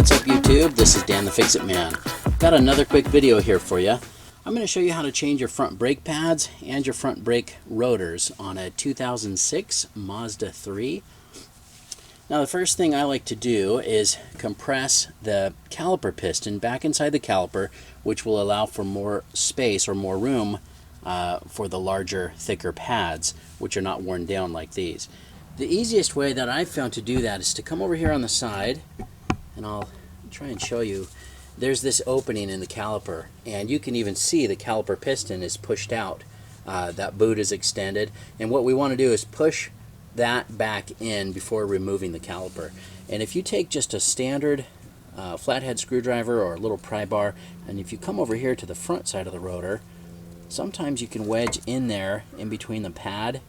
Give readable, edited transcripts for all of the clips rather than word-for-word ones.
What's up YouTube? This is Dan the Fix-It Man. Got another quick video here for you. I'm going to show you how to change your front brake pads and your front brake rotors on a 2006 Mazda 3. Now the first thing I like to do is compress the caliper piston back inside the caliper, which will allow for more space or more room for the larger, thicker pads, which are not worn down like these. The easiest way that I've found to do that is to come over here on the side, and I'll try and show you. There's this opening in the caliper, and you can even see the caliper piston is pushed out. That boot is extended, and what we want to do is push that back in before removing the caliper. And if you take just a standard flathead screwdriver or a little pry bar, and if you come over here to the front side of the rotor, sometimes you can wedge in there in between the pad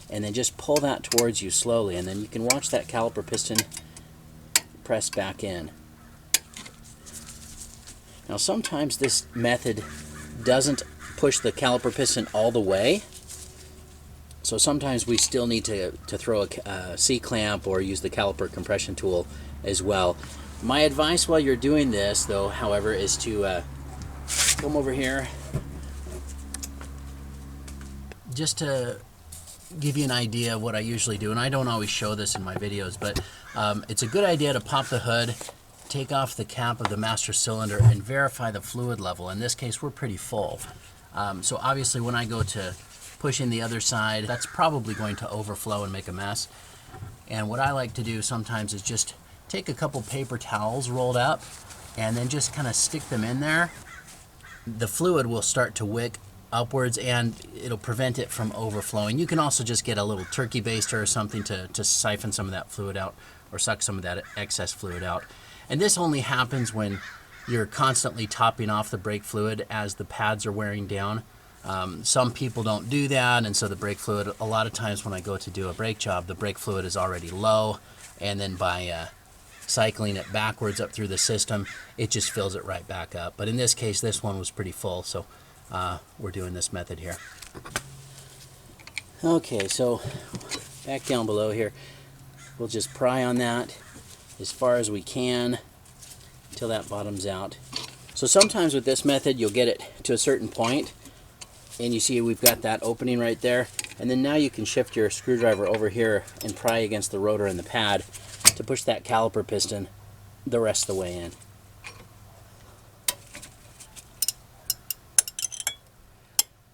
and then just pull that towards you slowly, and then you can watch that caliper piston press back in. Now sometimes this method doesn't push the caliper piston all the way, so sometimes we still need to throw a C-clamp or use the caliper compression tool as well. My advice while you're doing this, though, however, is to come over here just to give you an idea of what I usually do. And I don't always show this in my videos, but it's a good idea to pop the hood, take off the cap of the master cylinder, and verify the fluid level. In this case, we're pretty full. So obviously when I go to push in the other side, that's probably going to overflow and make a mess. And what I like to do sometimes is just take a couple paper towels rolled up and then just kind of stick them in there. The fluid will start to wick upwards and it'll prevent it from overflowing. You can also just get a little turkey baster or something to siphon some of that fluid out, or suck some of that excess fluid out. And this only happens when you're constantly topping off the brake fluid as the pads are wearing down. Some people don't do that, and so the brake fluid, a lot of times when I go to do a brake job, the brake fluid is already low, and then by cycling it backwards up through the system, it just fills it right back up. But in this case, this one was pretty full, so we're doing this method here. Okay, so back down below here, we'll just pry on that as far as we can until that bottoms out. So sometimes with this method, you'll get it to a certain point, and you see we've got that opening right there, and then now you can shift your screwdriver over here and pry against the rotor and the pad to push that caliper piston the rest of the way in.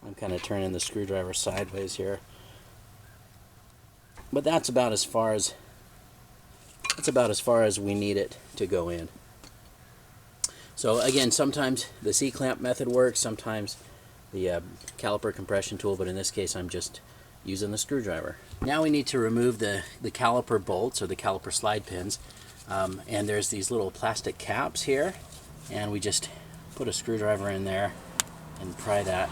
I'm kind of turning the screwdriver sideways here, but that's about as far as we need it to go in. So again, sometimes the C-clamp method works, sometimes the caliper compression tool, but in this case I'm just using the screwdriver. Now we need to remove the caliper bolts, or the caliper slide pins, and there's these little plastic caps here, and we just put a screwdriver in there and pry that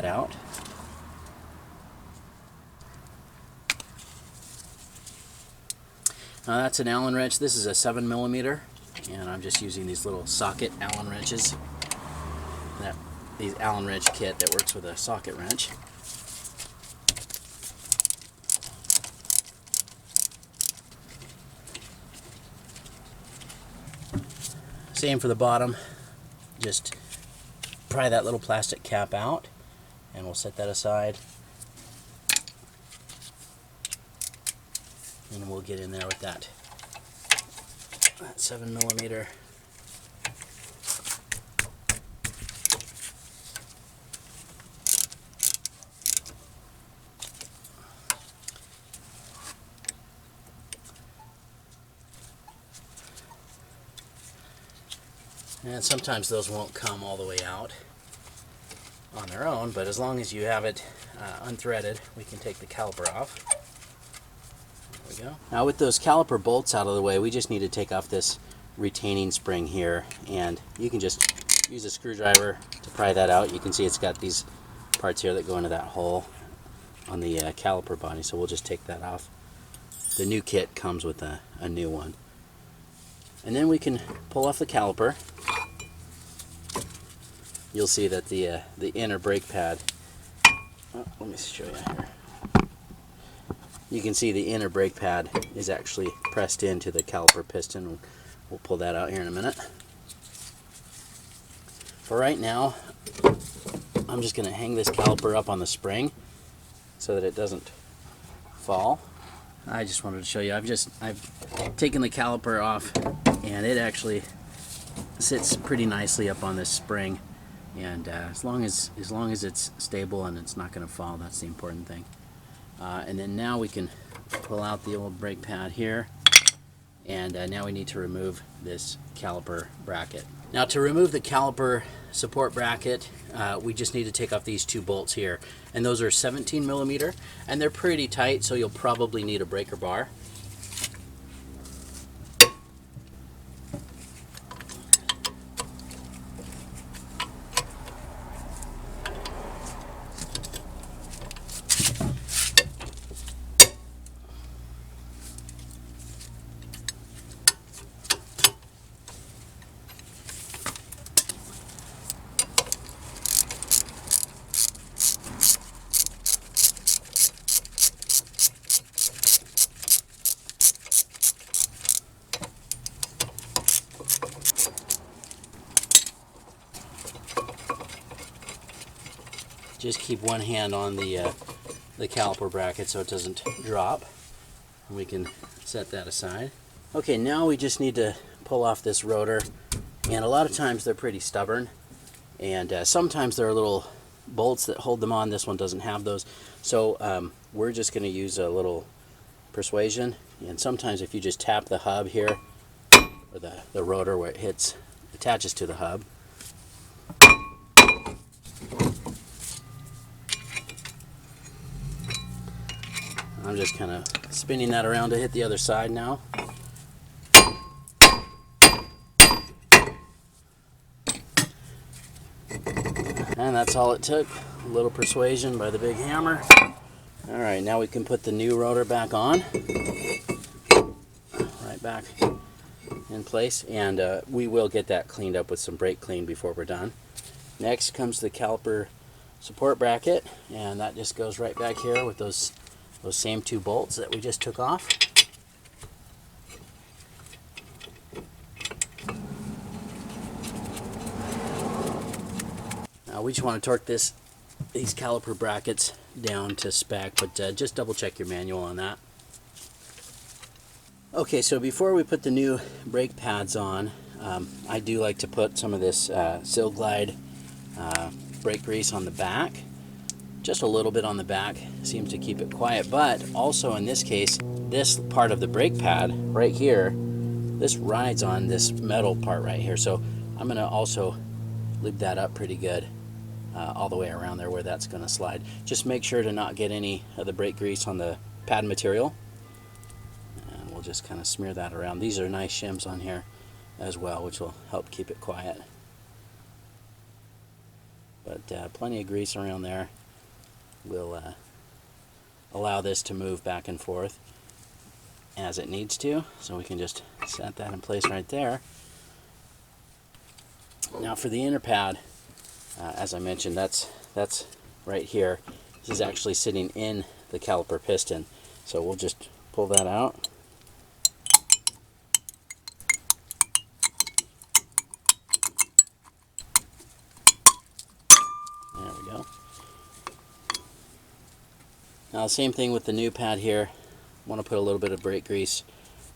out. Now that's an Allen wrench. This is a 7mm, and I'm just using these little socket Allen wrenches. These Allen wrench kit that works with a socket wrench. Same for the bottom. Just pry that little plastic cap out, and we'll set that aside. And we'll get in there with that 7mm. And sometimes those won't come all the way out on their own, but as long as you have it unthreaded, we can take the caliper off. There we go. Now with those caliper bolts out of the way, we just need to take off this retaining spring here, and you can just use a screwdriver to pry that out. You can see it's got these parts here that go into that hole on the caliper body, so we'll just take that off. The new kit comes with a new one. And then we can pull off the caliper. You'll see that the inner brake pad, let me show you here. You can see the inner brake pad is actually pressed into the caliper piston We'll pull that out here in a minute. For right now, I'm just going to hang this caliper up on the spring so that it doesn't fall. I just wanted to show you, I've taken the caliper off, and it actually sits pretty nicely up on this spring, and as long as it's stable and it's not going to fall, that's the important thing. And then now we can pull out the old brake pad here, and now we need to remove this caliper bracket. Now, to remove the caliper support bracket, we just need to take off these two bolts here, and those are 17 millimeter, and they're pretty tight, so you'll probably need a breaker bar. Just keep one hand on the caliper bracket so it doesn't drop. We can set that aside. Okay, now we just need to pull off this rotor, and a lot of times they're pretty stubborn, and sometimes there are little bolts that hold them on. This one doesn't have those, so we're just going to use a little persuasion, and sometimes if you just tap the hub here, or the rotor where it attaches to the hub, I'm just kind of spinning that around to hit the other side now. And that's all it took, a little persuasion by the big hammer. Alright, now we can put the new rotor back on. Right back in place, and we will get that cleaned up with some brake clean before we're done. Next comes the caliper support bracket, and that just goes right back here with those same two bolts that we just took off. Now we just want to torque these caliper brackets down to spec, but just double check your manual on that. Okay, so before we put the new brake pads on, I do like to put some of this glyde brake grease on the back. Just a little bit on the back seems to keep it quiet, but also in this case, this part of the brake pad right here, this rides on this metal part right here, so I'm going to also lube that up pretty good all the way around there where that's going to slide. Just make sure to not get any of the brake grease on the pad material, and we'll just kind of smear that around. These are nice shims on here as well, which will help keep it quiet, but plenty of grease around there will allow this to move back and forth as it needs to, so we can just set that in place right there. Now for the inner pad, as I mentioned, that's right here. This is actually sitting in the caliper piston, so we'll just pull that out. There we go. Now same thing with the new pad here. I want to put a little bit of brake grease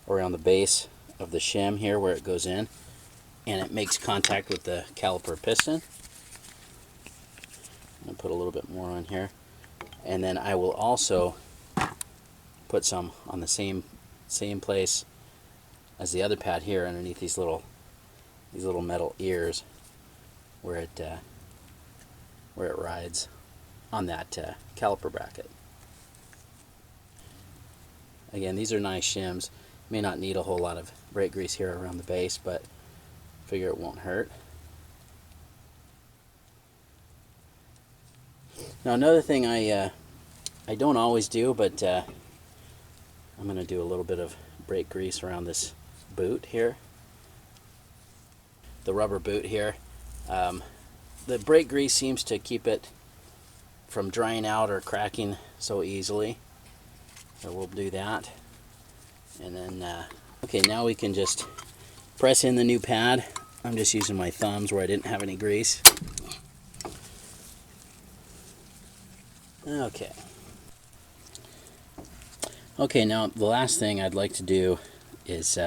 around the base of the shim here where it goes in, and it makes contact with the caliper piston. I'm going to put a little bit more on here, and then I will also put some on the same place as the other pad here underneath these little metal ears where it rides on that caliper bracket. Again, these are nice shims. May not need a whole lot of brake grease here around the base, but figure it won't hurt. Now another thing I don't always do, but I'm going to do a little bit of brake grease around this boot here, the rubber boot here. The brake grease seems to keep it from drying out or cracking so easily. So we'll do that, and then okay, now we can just press in the new pad. I'm just using my thumbs where I didn't have any grease. Okay. Okay, now the last thing I'd like to do is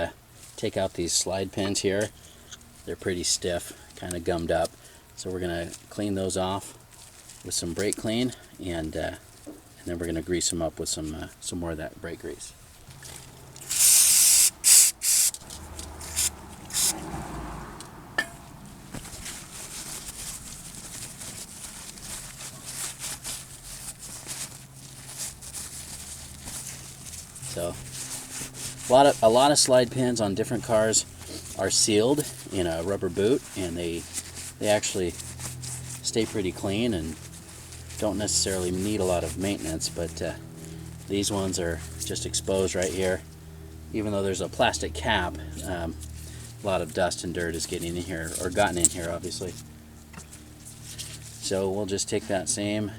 take out these slide pins here. They're pretty stiff, kind of gummed up. So we're going to clean those off with some brake clean, and then we're going to grease them up with some more of that brake grease. So a lot of slide pins on different cars are sealed in a rubber boot, and they actually stay pretty clean and don't necessarily need a lot of maintenance, but these ones are just exposed right here. Even though there's a plastic cap, a lot of dust and dirt is getting in here, or gotten in here obviously. So we'll just take that same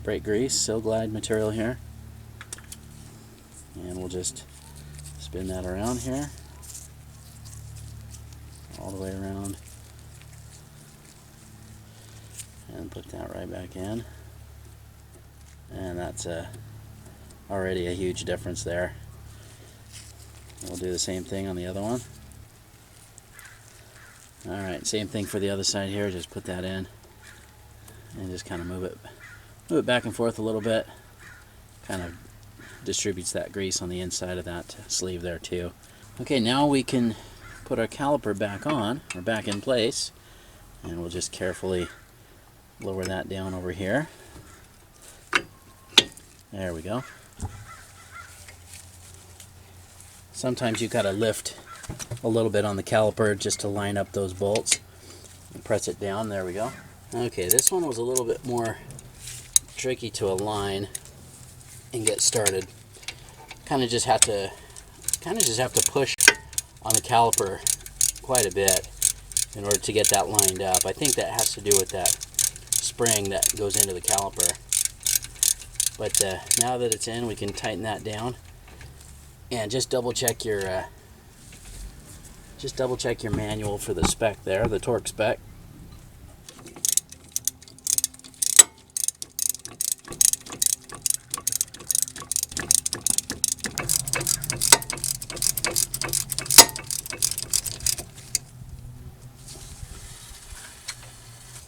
brake grease, Sil Glide material here, and we'll just spin that around here, all the way around, and put that right back in. And that's already a huge difference there. We'll do the same thing on the other one. Alright, same thing for the other side here. Just put that in and just kind of move it back and forth a little bit. Kind of distributes that grease on the inside of that sleeve there too. Okay, now we can put our caliper back on, or back in place, and we'll just carefully lower that down over here. There we go. Sometimes you gotta lift a little bit on the caliper just to line up those bolts and press it down. There we go. Okay, this one was a little bit more tricky to align and get started. Kind of just have to push on the caliper quite a bit in order to get that lined up. I think that has to do with that spring that goes into the caliper. But now that it's in, we can tighten that down, and just double check your manual for the spec there, the torque spec.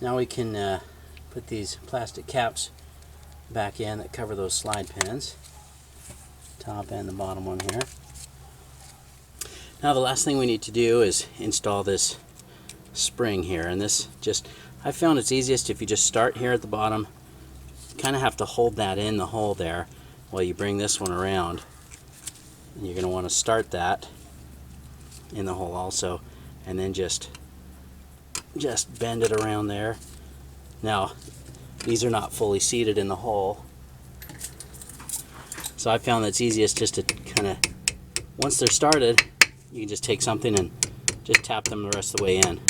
Now we can put these plastic caps back in that cover those slide pins, top and the bottom one here. Now the last thing we need to do is install this spring here, and this I found it's easiest if you just start here at the bottom. You kind of have to hold that in the hole there while you bring this one around, and you're going to want to start that in the hole also, and then just bend it around there. Now these are not fully seated in the hole, so I found that it's easiest just to kind of, once they're started, you can just take something and just tap them the rest of the way in.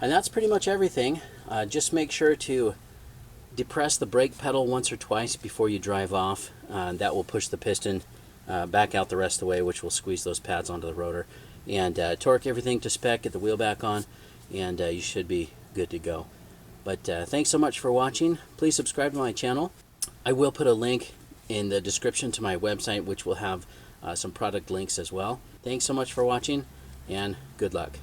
And that's pretty much everything. Just make sure to depress the brake pedal once or twice before you drive off. That will push the piston back out the rest of the way, which will squeeze those pads onto the rotor. And torque everything to spec, get the wheel back on, and you should be good to go. But thanks so much for watching. Please subscribe to my channel. I will put a link in the description to my website, which will have some product links as well. Thanks so much for watching, and good luck.